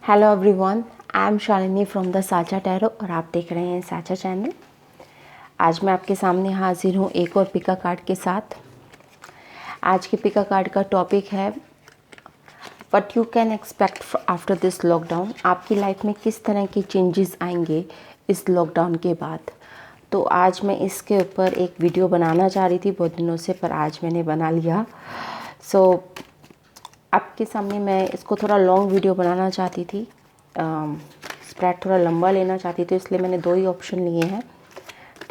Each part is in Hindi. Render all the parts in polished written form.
Hello everyone, I am Shalini from the साचा टैरो और आप देख रहे हैं साचा चैनल। आज मैं आपके सामने हाजिर हूँ एक और पिका कार्ड के साथ। आज के पिका कार्ड का टॉपिक है what you can expect after this lockdown. आपकी लाइफ में किस तरह के चेंजेस आएंगे इस लॉकडाउन के बाद। तो आज मैं इसके ऊपर एक वीडियो बनाना चाह रही थी बहुत दिनों से, पर आज मैंने बना लिया। आपके सामने मैं इसको थोड़ा लॉन्ग वीडियो बनाना चाहती थी, स्प्रेड थोड़ा लंबा लेना चाहती थी, इसलिए मैंने दो ही ऑप्शन लिए हैं।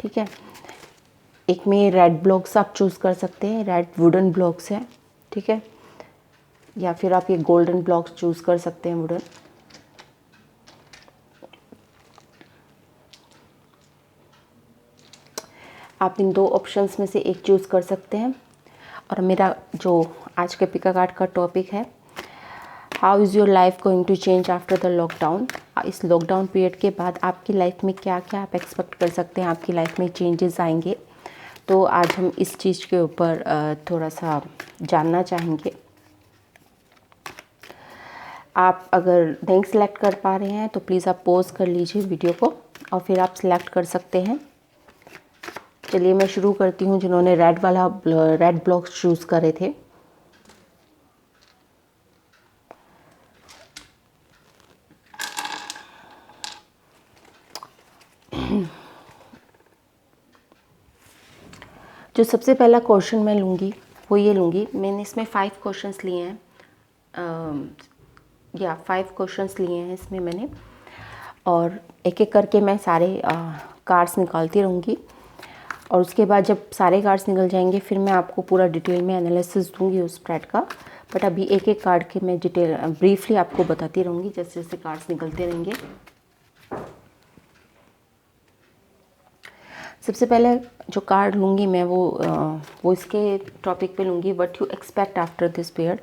ठीक है, एक में रेड ब्लॉक्स आप चूज़ कर सकते हैं, रेड वुडन ब्लॉक्स है। ठीक है, या फिर आप ये गोल्डन ब्लॉक्स चूज़ कर सकते हैं वुडन। आप इन दो ऑप्शंस में से एक चूज़ कर सकते हैं। और मेरा जो आज के पिका कार्ड का टॉपिक है, how is your life going to change after the lockdown. इस लॉकडाउन पीरियड के बाद आपकी लाइफ में क्या क्या आप एक्सपेक्ट कर सकते हैं, आपकी लाइफ में चेंजेस आएंगे। तो आज हम इस चीज़ के ऊपर थोड़ा सा जानना चाहेंगे। आप अगर नहीं सेलेक्ट कर पा रहे हैं तो प्लीज़ आप पॉज कर लीजिए वीडियो को और फिर आप सिलेक्ट कर सकते हैं। चलिए मैं शुरू करती हूँ। जिन्होंने रेड ब्लॉक्स चूज़ करे थे, जो सबसे पहला क्वेश्चन मैं लूँगी वो ये लूँगी। मैंने इसमें 5 क्वेश्चंस लिए हैं, 5 क्वेश्चंस लिए हैं इसमें मैंने, और एक एक करके मैं सारे कार्ड्स निकालती रहूँगी। और उसके बाद जब सारे कार्ड्स निकल जाएंगे फिर मैं आपको पूरा डिटेल में एनालिसिस दूँगी उस स्प्रेड का। बट अभी एक एक कार्ड के मैं डिटेल ब्रीफली आपको बताती रहूँगी जैसे जैसे कार्ड्स निकलते रहेंगे। सबसे पहले जो कार्ड लूँगी मैं वो इसके टॉपिक पे लूँगी, what you expect after this period,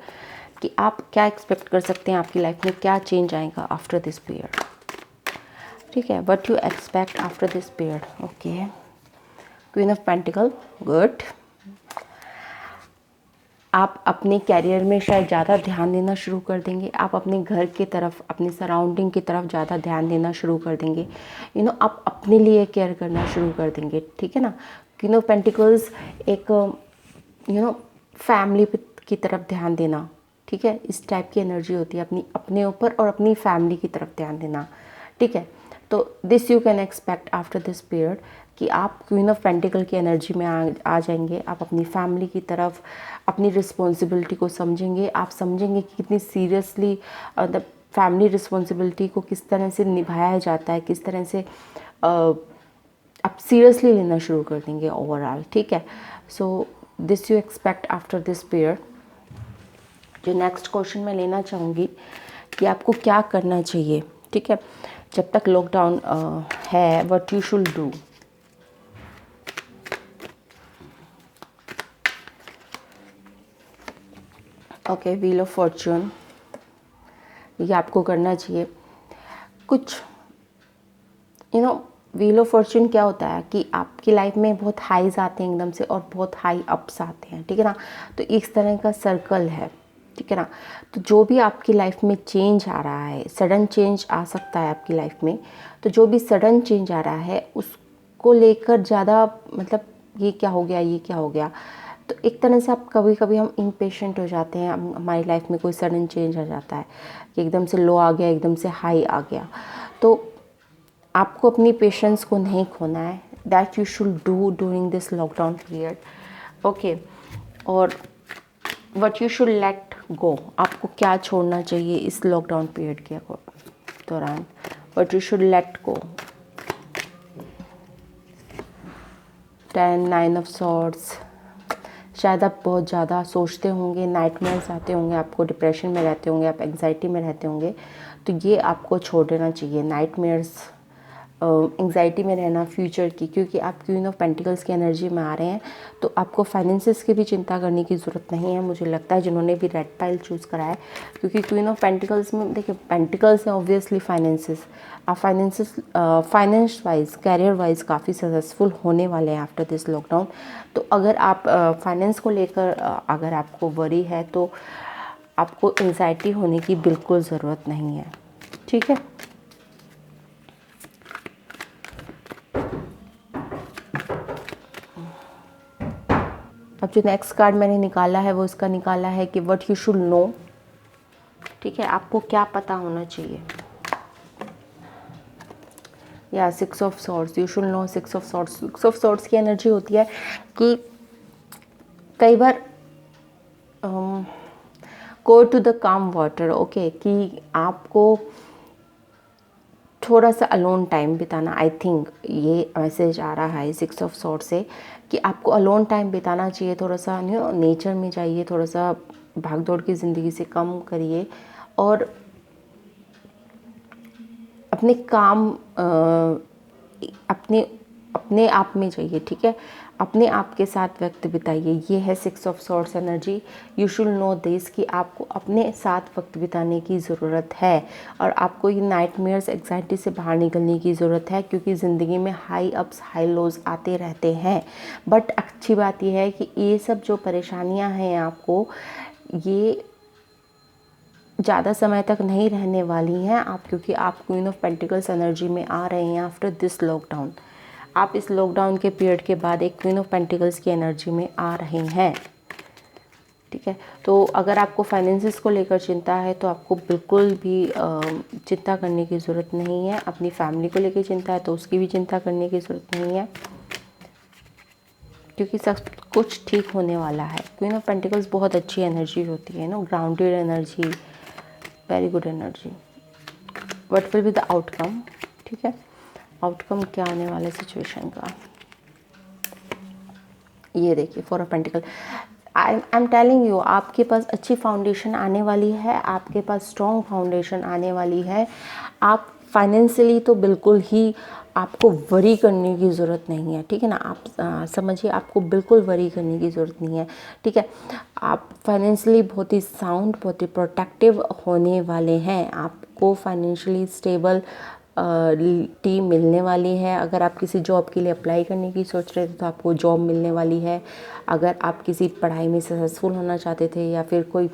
कि आप क्या एक्सपेक्ट कर सकते हैं, आपकी लाइफ में क्या चेंज आएगा आफ्टर दिस पीरियड। ठीक है, what you expect after this period. Okay, queen of pentacle, good. आप अपने कैरियर में शायद ज़्यादा ध्यान देना शुरू कर देंगे। आप अपने घर की तरफ, अपने सराउंडिंग की तरफ ज़्यादा ध्यान देना शुरू कर देंगे। आप अपने लिए केयर करना शुरू कर देंगे। ठीक है ना। क्वीन ऑफ पेंटिकल्स एक फैमिली की तरफ ध्यान देना। ठीक है, इस टाइप की एनर्जी होती है, अपने ऊपर और अपनी फैमिली की तरफ ध्यान देना। ठीक है, तो this you can expect after this period कि आप क्वीन ऑफ पेंटिकल की एनर्जी में आ जाएंगे। आप अपनी फैमिली की तरफ, अपनी रिस्पॉन्सिबिलिटी को समझेंगे। आप समझेंगे कि कितनी सीरियसली द फैमिली रिस्पॉन्सिबिलिटी को किस तरह से निभाया जाता है, किस तरह से आप सीरियसली लेना शुरू कर देंगे ओवरऑल। ठीक है, so this you expect after this period. जो नेक्स्ट क्वेश्चन मैं लेना चाहूँगी कि आपको क्या करना चाहिए। ठीक है, जब तक लॉकडाउन है, what you should do. Okay, wheel of Fortune, ये आपको करना चाहिए कुछ। व्हील ऑफ फॉर्च्यून क्या होता है कि आपकी लाइफ में बहुत हाईज आते हैं एकदम से और बहुत हाई अप्स आते हैं। ठीक है ना, तो इस तरह का सर्कल है। ठीक है ना, तो जो भी आपकी लाइफ में चेंज आ रहा है, सडन चेंज आ सकता है आपकी लाइफ में, तो जो भी सडन चेंज आ रहा है उसको लेकर ज़्यादा मतलब ये क्या हो गया, ये क्या हो गया, तो एक तरह से आप कभी कभी हम इम्पेशेंट हो जाते हैं। हमारी लाइफ में कोई सडन चेंज आ जाता है कि एकदम से लो आ गया, एकदम से हाई आ गया, तो आपको अपनी पेशेंस को नहीं खोना है। That you should do during this lockdown period. Okay, और what you should let go, आपको क्या छोड़ना चाहिए इस लॉकडाउन पीरियड के दौरान। What you should let go. 10 9 of swords, शायद आप बहुत ज़्यादा सोचते होंगे, नाइटमेयर्स आते होंगे, आपको डिप्रेशन में रहते होंगे, आप एंग्जाइटी में रहते होंगे, तो ये आपको छोड़ देना चाहिए। नाइटमेयर्स, एंग्जाइटी में रहना फ्यूचर की, क्योंकि आप क्वीन ऑफ पेंटिकल्स की एनर्जी में आ रहे हैं, तो आपको फाइनेंसेस की भी चिंता करने की ज़रूरत नहीं है। मुझे लगता है जिन्होंने भी रेड पाइल चूज़ करा है, क्योंकि क्वीन ऑफ पेंटिकल्स में देखिए पेंटिकल्स है ऑब्वियसली फाइनेंसेस। आप फाइनेंस वाइज, कैरियर वाइज काफ़ी सक्सेसफुल होने वाले हैं आफ्टर दिस लॉकडाउन। तो अगर आप फाइनेंस को लेकर अगर आपको वरी है तो आपको एंग्जाइटी होने की बिल्कुल ज़रूरत नहीं है। ठीक है। अब जो नेक्स्ट कार्ड मैंने निकाला है वो इसका निकाला है कि व्हाट यू शुड नो। ठीक है, आपको क्या पता होना चाहिए। या 6 of swords, you should know 6 of swords. 6 of swords की एनर्जी होती है कि कई बार गो टू द काम वाटर, ओके, कि आपको थोड़ा सा अलोन टाइम बिताना। आई थिंक ये मैसेज आ रहा है 6 ऑफ सॉर्ड से कि आपको अलोन टाइम बिताना चाहिए। थोड़ा सा नेचर में जाइए, थोड़ा सा भाग दौड़ की ज़िंदगी से कम करिए और अपने काम अपने अपने आप में जाइए। ठीक है, अपने आप के साथ वक्त बिताइए। ये है 6 of swords energy. You should know this कि आपको अपने साथ वक्त बिताने की ज़रूरत है और आपको ये नाइटमेयर्स एग्जाइटी से बाहर निकलने की ज़रूरत है, क्योंकि ज़िंदगी में हाई अप्स हाई लोज आते रहते हैं। बट अच्छी बात यह है कि ये सब जो परेशानियां हैं आपको, ये ज़्यादा समय तक नहीं रहने वाली हैं आप, क्योंकि आप क्वीन ऑफ पेंटिकल्स एनर्जी में आ रहे हैं आफ्टर दिस लॉकडाउन। आप इस लॉकडाउन के पीरियड के बाद एक क्वीन ऑफ पेंटिकल्स की एनर्जी में आ रहे हैं। ठीक है, तो अगर आपको फाइनेंसिस को लेकर चिंता है तो आपको बिल्कुल भी चिंता करने की ज़रूरत नहीं है। अपनी फैमिली को लेकर चिंता है तो उसकी भी चिंता करने की ज़रूरत नहीं है, क्योंकि सब कुछ ठीक होने वाला है। क्वीन ऑफ पेंटिकल्स बहुत अच्छी एनर्जी होती है ना, grounded energy, very good energy. What will be the outcome. ठीक है, आउटकम क्या होने वाला है सिचुएशन का, ये देखिए 4 of pentacle. I am telling you, आपके पास अच्छी फाउंडेशन आने वाली है, आपके पास स्ट्रॉन्ग फाउंडेशन आने वाली है। आप फाइनेंशियली तो बिल्कुल ही आपको वरी करने की ज़रूरत नहीं है। ठीक है ना, आप समझिए, आपको बिल्कुल वरी करने की ज़रूरत नहीं है। ठीक है, आप फाइनेंशियली बहुत ही साउंड, बहुत ही प्रोटेक्टिव होने वाले हैं। आपको फाइनेंशियली स्टेबल टीम मिलने वाली है। अगर आप किसी जॉब के लिए अप्लाई करने की सोच रहे थे तो आपको जॉब मिलने वाली है। अगर आप किसी पढ़ाई में सक्सेसफुल होना चाहते थे या फिर कोई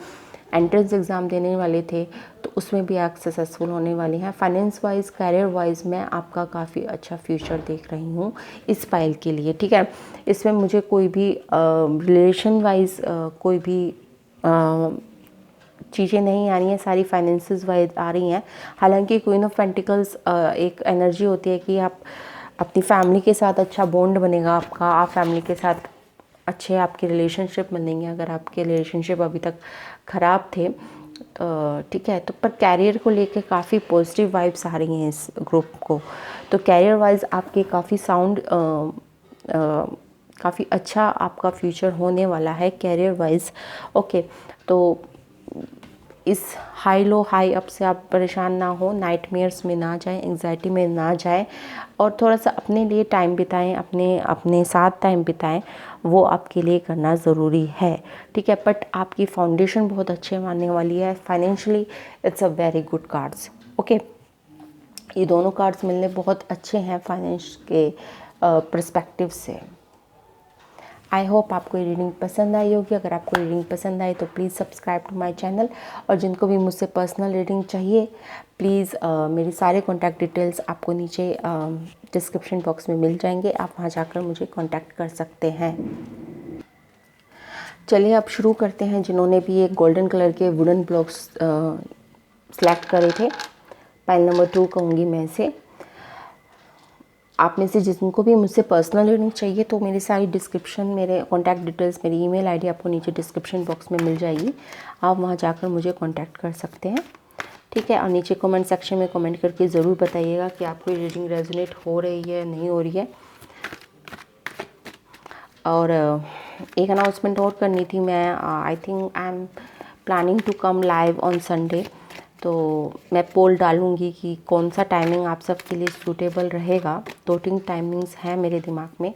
एंट्रेंस एग्ज़ाम देने वाले थे तो उसमें भी आप सक्सेसफुल होने वाले हैं। फाइनेंस वाइज, करियर वाइज मैं आपका काफ़ी अच्छा फ्यूचर देख रही हूँ इस फाइल के लिए। ठीक है, इसमें मुझे कोई भी रिलेशन वाइज कोई भी चीज़ें नहीं आ रही हैं, सारी फाइनेंसेस वाइज आ रही हैं। हालांकि क्वीन ऑफ पेंटिकल्स एक एनर्जी होती है कि आप अपनी फैमिली के साथ अच्छा बॉन्ड बनेगा आपका, आप फैमिली के साथ अच्छे आपके रिलेशनशिप बनेंगे। अगर आपके रिलेशनशिप अभी तक ख़राब थे तो ठीक है, तो पर कैरियर को लेके काफ़ी पॉजिटिव वाइब्स आ रही हैं इस ग्रुप को। तो कैरियर वाइज आपके काफ़ी साउंड काफ़ी अच्छा आपका फ्यूचर होने वाला है कैरियर वाइज। ओके, तो इस हाई लो हाई अप से आप परेशान ना हो, नाइटमेयर्स में ना जाएं, एंग्जाइटी में ना जाएं और थोड़ा सा अपने लिए टाइम बिताएं, अपने साथ टाइम बिताएं, वो आपके लिए करना ज़रूरी है। ठीक है, बट आपकी फाउंडेशन बहुत अच्छे मानने वाली है। Financially it's a very good cards. Okay, ये दोनों कार्ड्स मिलने बहुत अच्छे हैं फाइनेंस के पर्सपेक्टिव से। आई होप आपको ये रीडिंग पसंद आई होगी। अगर आपको रीडिंग पसंद आई तो please subscribe to my channel, और जिनको भी मुझसे पर्सनल रीडिंग चाहिए प्लीज़ मेरी सारे कॉन्टैक्ट डिटेल्स आपको नीचे डिस्क्रिप्शन बॉक्स में मिल जाएंगे, आप वहाँ जाकर मुझे कॉन्टैक्ट कर सकते हैं। चलिए अब शुरू करते हैं। जिन्होंने भी एक गोल्डन कलर के वुडन ब्लॉक्स सेलेक्ट करे थे, पाइल नंबर 2 कहूँगी मैं इसे। आप में से जिनको भी मुझसे पर्सनल रीडिंग चाहिए तो मेरी सारी डिस्क्रिप्शन, मेरे कॉन्टैक्ट डिटेल्स, मेरी ईमेल आईडी आपको नीचे डिस्क्रिप्शन बॉक्स में मिल जाएगी, आप वहाँ जाकर मुझे कॉन्टैक्ट कर सकते हैं। ठीक है, और नीचे कमेंट सेक्शन में कमेंट करके ज़रूर बताइएगा कि आपको ये रीडिंग रेजोनेट हो रही है नहीं हो रही है। और एक अनाउंसमेंट और करनी थी मैं, I think I am planning to come live on Sunday, तो मैं पोल डालूँगी कि कौन सा टाइमिंग आप सबके लिए सूटेबल रहेगा। 2-3 टाइमिंग्स हैं मेरे दिमाग में,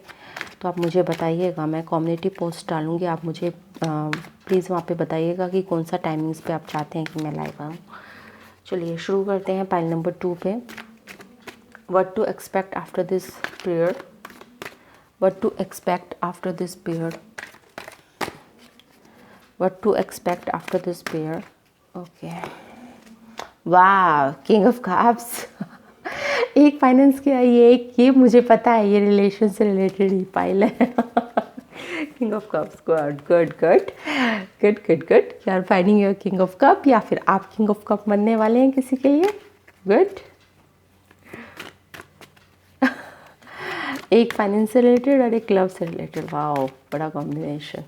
तो आप मुझे बताइएगा। मैं कम्युनिटी पोस्ट डालूँगी, आप मुझे प्लीज़ वहाँ पे बताइएगा कि कौन सा टाइमिंग्स पे आप चाहते हैं कि मैं लाइव आऊँ। चलिए शुरू करते हैं पाइल नंबर 2 पे। What to expect after this period, what to expect after this period, what to expect after this period. Okay, वाह, किंग ऑफ कप्स। एक फाइनेंस की आई है, एक ये मुझे पता है, ये रिलेशन से रिलेटेड ही पाइल है। King of cups, good good good good good good. You are finding your king of cup, या फिर आप किंग ऑफ कप बनने वाले हैं किसी के लिए। गुड। एक फाइनेंस से रिलेटेड और एक लव से रिलेटेड। वाओ, बड़ा कॉम्बिनेशन।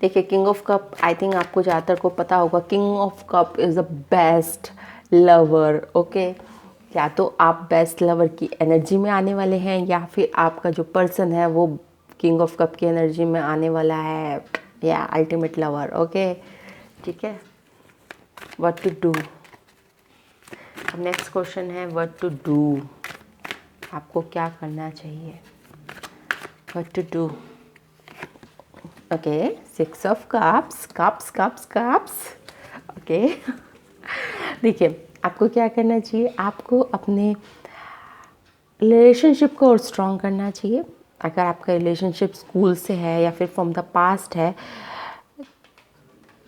देखिए, king of cup, I think आपको ज़्यादातर को पता होगा, king of cup is the best lover. Okay, या तो आप बेस्ट लवर की एनर्जी में आने वाले हैं, या फिर आपका जो पर्सन है वो किंग ऑफ कप की एनर्जी में आने वाला है, या अल्टीमेट लवर। ओके, ठीक है। What to do. अब नेक्स्ट क्वेश्चन है व्हाट टू डू। आपको क्या करना चाहिए। What to do. Okay, 6 of cups, cups cups cups. Okay, देखिए आपको क्या करना चाहिए। आपको अपने रिलेशनशिप को और स्ट्रॉन्ग करना चाहिए। अगर आपका रिलेशनशिप स्कूल से है या फिर फ्रॉम द पास्ट है,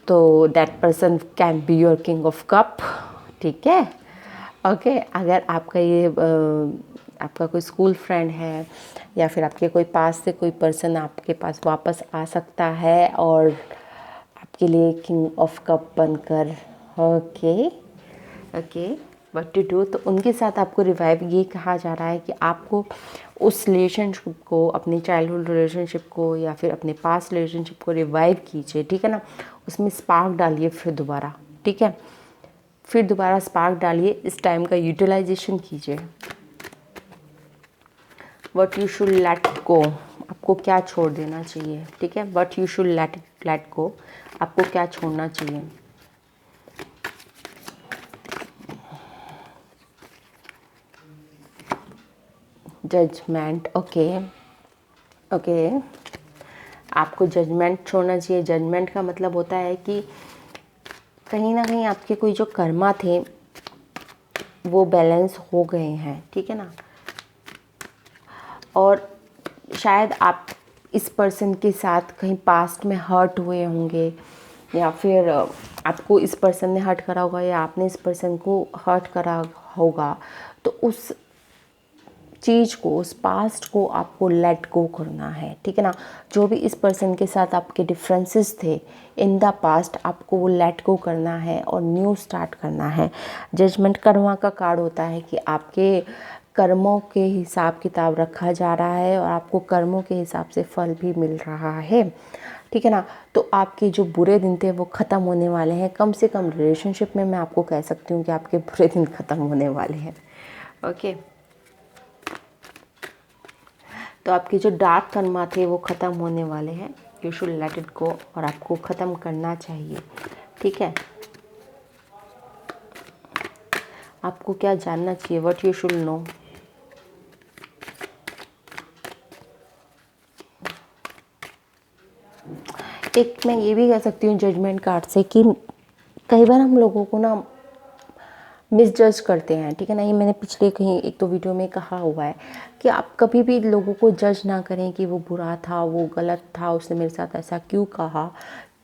तो that person can be your king of cup. ठीक है। ओके, अगर आपका ये आपका कोई स्कूल फ्रेंड है, या फिर आपके कोई पास से कोई पर्सन आपके पास वापस आ सकता है और आपके लिए किंग ऑफ कप बनकर। Okay okay, what to do. तो उनके साथ आपको रिवाइव, ये कहा जा रहा है कि आपको उस रिलेशनशिप को, अपनी चाइल्डहुड रिलेशनशिप को या फिर अपने पास्ट रिलेशनशिप को रिवाइव कीजिए। ठीक है ना, उसमें स्पार्क डालिए फिर दोबारा। ठीक है, फिर दोबारा स्पार्क डालिए, इस टाइम का यूटिलाइजेशन कीजिए। What you should let go. आपको क्या छोड़ देना चाहिए। ठीक है, what you should let go. आपको क्या छोड़ना चाहिए। जजमेंट। ओके ओके, आपको जजमेंट छोड़ना चाहिए। जजमेंट का मतलब होता है कि कहीं ना कहीं आपके कोई जो कर्मा थे वो बैलेंस हो गए हैं। ठीक है ना, और शायद आप इस पर्सन के साथ कहीं पास्ट में हर्ट हुए होंगे, या फिर आपको इस पर्सन ने हर्ट करा होगा, या आपने इस पर्सन को हर्ट करा होगा। तो उस चीज़ को, उस पास्ट को आपको लेट गो करना है। ठीक है ना, जो भी इस पर्सन के साथ आपके डिफरेंसेस थे इन द पास्ट, आपको वो लेट गो करना है और न्यू स्टार्ट करना है। जजमेंट कर्मा का कार्ड होता है कि आपके कर्मों के हिसाब किताब रखा जा रहा है और आपको कर्मों के हिसाब से फल भी मिल रहा है। ठीक है ना, तो आपके जो बुरे दिन थे वो ख़त्म होने वाले हैं। कम से कम रिलेशनशिप में मैं आपको कह सकती हूँ कि आपके बुरे दिन ख़त्म होने वाले हैं। ओके, तो आपके जो डार्क कर्मा थे वो ख़त्म होने वाले हैं। You should let it go, और आपको ख़त्म करना चाहिए। ठीक है, आपको क्या जानना चाहिए। What you should know. एक मैं ये भी कह सकती हूँ जजमेंट कार्ड से कि कई बार हम लोगों को ना मिसजज करते हैं। ठीक है ना, ये मैंने पिछले कहीं एक दो वीडियो में कहा हुआ है कि आप कभी भी लोगों को जज ना करें कि वो बुरा था, वो गलत था, उसने मेरे साथ ऐसा क्यों कहा,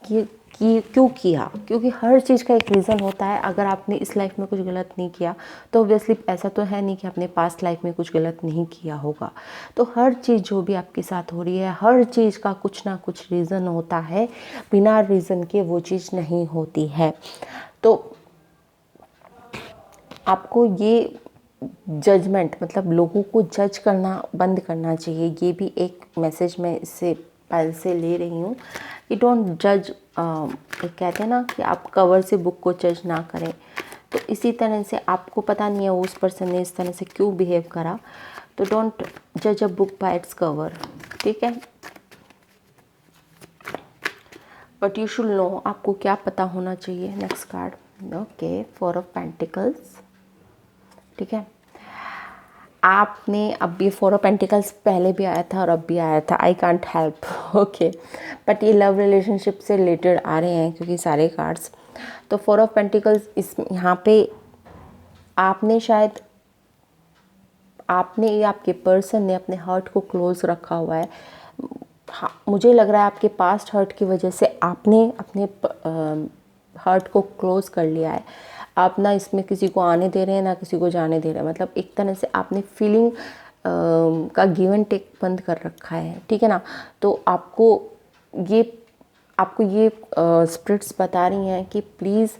कि क्यों किया। क्योंकि हर चीज़ का एक रीज़न होता है। अगर आपने इस लाइफ में कुछ गलत नहीं किया तो ऑब्वियसली ऐसा तो है नहीं कि आपने पास्ट लाइफ में कुछ गलत नहीं किया होगा। तो हर चीज़ जो भी आपके साथ हो रही है, हर चीज़ का कुछ ना कुछ रीज़न होता है। बिना रीज़न के वो चीज़ नहीं होती है। तो आपको ये जजमेंट, मतलब लोगों को जज करना बंद करना चाहिए। ये भी एक मैसेज मैं इससे पहले से ले रही हूँ कि डोंट जज। कहते हैं ना कि आप कवर से बुक को जज ना करें। तो इसी तरह से आपको पता नहीं है उस पर्सन ने इस तरह से क्यों बिहेव करा, तो डोंट जज a book by its cover. ठीक है, बट यू शुड नो। आपको क्या पता होना चाहिए। Next card. Okay, 4 of pentacles. ठीक है, आपने अब ये 4 ऑफ पेंटिकल्स पहले भी आया था और अब भी आया था। I can't help. Okay, but ये लव रिलेशनशिप से रिलेटेड आ रहे हैं क्योंकि सारे कार्ड्स। तो 4 ऑफ पेंटिकल्स, इस यहाँ पे आपने शायद, आपने या आपके पर्सन ने अपने हर्ट को क्लोज रखा हुआ है। हाँ, मुझे लग रहा है आपके पास्ट हर्ट की वजह से आपने अपने हर्ट को क्लोज कर लिया है। आप ना इसमें किसी को आने दे रहे हैं ना किसी को जाने दे रहे हैं, मतलब एक तरह से आपने फीलिंग का गिव एंड टेक बंद कर रखा है, ठीक है ना। तो आपको ये स्पिरिट्स बता रही हैं कि प्लीज़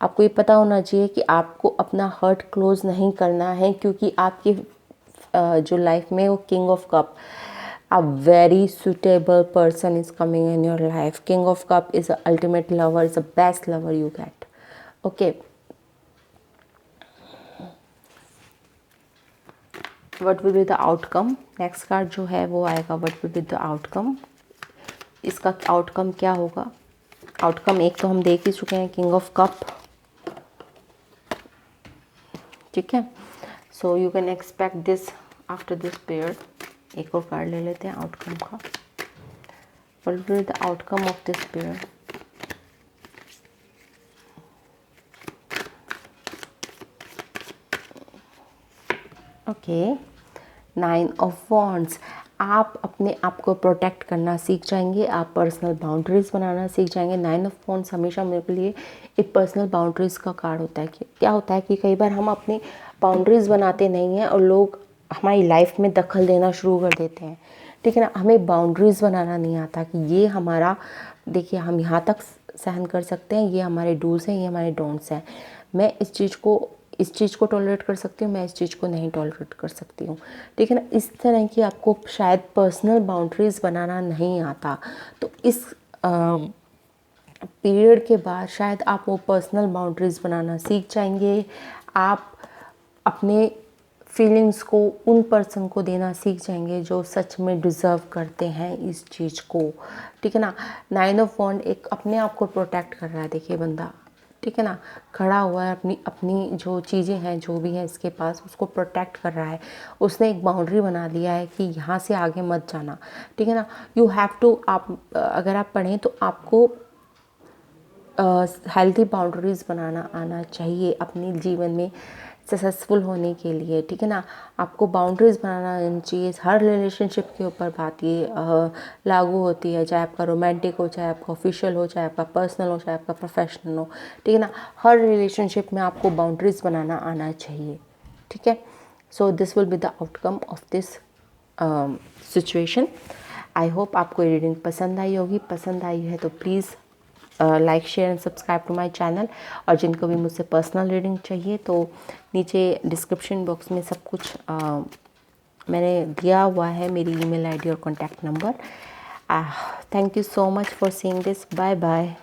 आपको ये पता होना चाहिए कि आपको अपना हर्ट क्लोज नहीं करना है, क्योंकि आपकी जो लाइफ में वो king of cup, a very suitable person is coming in your life. King of cup is the ultimate lover, is the best lover you get. Okay, what will be the outcome? Next card जो है वो आएगा what will be the outcome. इसका आउटकम क्या होगा? आउटकम एक तो हम देख ही चुके हैं, किंग ऑफ कप, ठीक है। So you can expect this after this pair. एक और कार्ड ले लेते हैं आउटकम का। What will be the outcome of this pair? Okay, 9 of wands. आप अपने आप को प्रोटेक्ट करना सीख जाएंगे, आप पर्सनल बाउंड्रीज़ बनाना सीख जाएंगे। 9 ऑफ वॉन्ड्स हमेशा मेरे लिए एक पर्सनल बाउंड्रीज़ का कार्ड होता है। कि क्या होता है कि कई बार हम अपनी बाउंड्रीज़ बनाते नहीं हैं और लोग हमारी लाइफ में दखल देना शुरू कर देते हैं, ठीक है ना। हमें बाउंड्रीज़ बनाना नहीं आता कि ये हमारा, देखिए हम यहाँ तक सहन कर सकते हैं, ये हमारे डूज़ हैं, ये हमारे डोंट्स हैं। मैं इस चीज़ को टॉलरेट कर सकती हूँ, मैं इस चीज़ को नहीं टॉलरेट कर सकती हूँ, ठीक है ना। इस तरह की आपको शायद पर्सनल बाउंड्रीज़ बनाना नहीं आता, तो इस पीरियड के बाद शायद आप वो पर्सनल बाउंड्रीज़ बनाना सीख जाएंगे। आप अपने फीलिंग्स को उन पर्सन को देना सीख जाएंगे जो सच में डिज़र्व करते हैं इस चीज़ को, ठीक है ना। 9 ऑफ वॉन्ड एक अपने आप को प्रोटेक्ट कर रहा है, देखिए बंदा, ठीक है ना, खड़ा हुआ है, अपनी जो चीज़ें हैं जो भी है इसके पास उसको प्रोटेक्ट कर रहा है। उसने एक बाउंड्री बना लिया है कि यहाँ से आगे मत जाना, ठीक है ना। यू हैव टू, आप अगर आप पढ़ें तो आपको हेल्थी बाउंड्रीज़ बनाना आना चाहिए अपने जीवन में सक्सेसफुल होने के लिए, ठीक है ना। आपको बाउंड्रीज़ बनाना आना चाहिए। हर रिलेशनशिप के ऊपर बात ये लागू होती है, चाहे आपका रोमांटिक हो, चाहे आपका ऑफिशियल हो, चाहे आपका पर्सनल हो, चाहे आपका प्रोफेशनल हो, ठीक है ना। हर रिलेशनशिप में आपको बाउंड्रीज़ बनाना आना चाहिए, ठीक है। So this will be the outcome of this situation. I hope आपको ये रीडिंग पसंद आई होगी। पसंद आई है तो please like share and subscribe to my channel. और जिनको भी मुझसे पर्सनल रीडिंग चाहिए तो नीचे डिस्क्रिप्शन बॉक्स में सब कुछ मैंने दिया हुआ है, मेरी ईमेल आईडी और contact number. Thank you so much for seeing this. Bye bye.